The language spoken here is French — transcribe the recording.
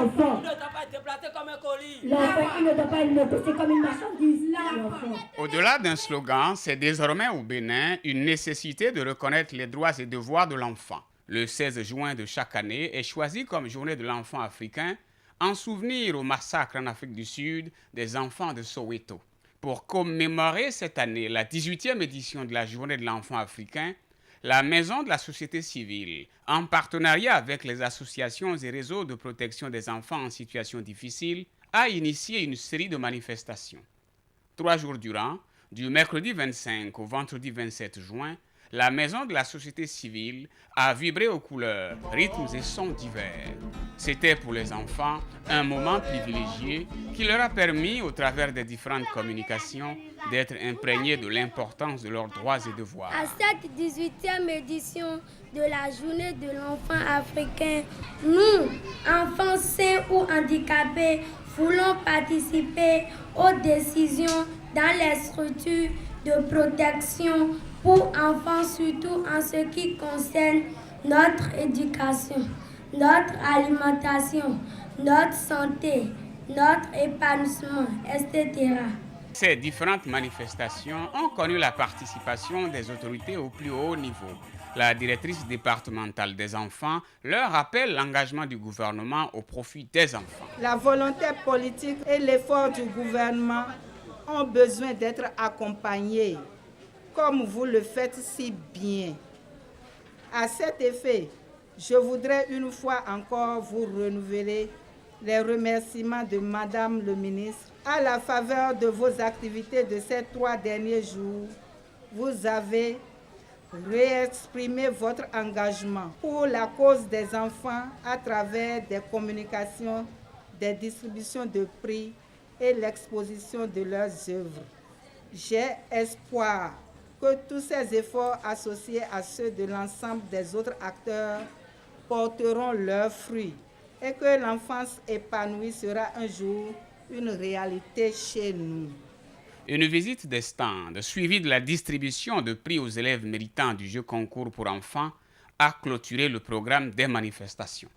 L'enfant. Il ne doit pas être déplacé comme un colis. L'enfant, il ne doit pas être négocié comme une marchandise. L'enfant. Au-delà d'un slogan, c'est désormais au Bénin une nécessité de reconnaître les droits et devoirs de l'enfant. Le 16 juin de chaque année est choisi comme journée de l'enfant africain en souvenir au massacre en Afrique du Sud des enfants de Soweto. Pour commémorer cette année la 18e édition de la journée de l'enfant africain, la Maison de la société civile, en partenariat avec les associations et réseaux de protection des enfants en situation difficile, a initié une série de manifestations. 3 jours durant, du mercredi 25 au vendredi 27 juin, la Maison de la société civile a vibré aux couleurs, rythmes et sons divers. C'était pour les enfants un moment privilégié qui leur a permis, au travers des différentes communications, d'être imprégnés de l'importance de leurs droits et devoirs. À cette 18e édition de la journée de l'enfant africain, nous, enfants sains ou handicapés, voulons participer aux décisions dans les structures de protection pour enfants, surtout en ce qui concerne notre éducation, notre alimentation, notre santé, notre épanouissement, etc. Ces différentes manifestations ont connu la participation des autorités au plus haut niveau. La directrice départementale des enfants leur rappelle l'engagement du gouvernement au profit des enfants. La volonté politique et l'effort du gouvernement ont besoin d'être accompagnés, comme vous le faites si bien. À cet effet, je voudrais une fois encore vous renouveler les remerciements de Madame le ministre. À la faveur de vos activités de ces 3 derniers jours, vous avez réexprimé votre engagement pour la cause des enfants à travers des communications, des distributions de prix et l'exposition de leurs œuvres. J'ai espoir que tous ces efforts associés à ceux de l'ensemble des autres acteurs porteront leurs fruits et que l'enfance épanouie sera un jour une réalité chez nous. Une visite des stands, suivie de la distribution de prix aux élèves méritants du jeu concours pour enfants, a clôturé le programme des manifestations.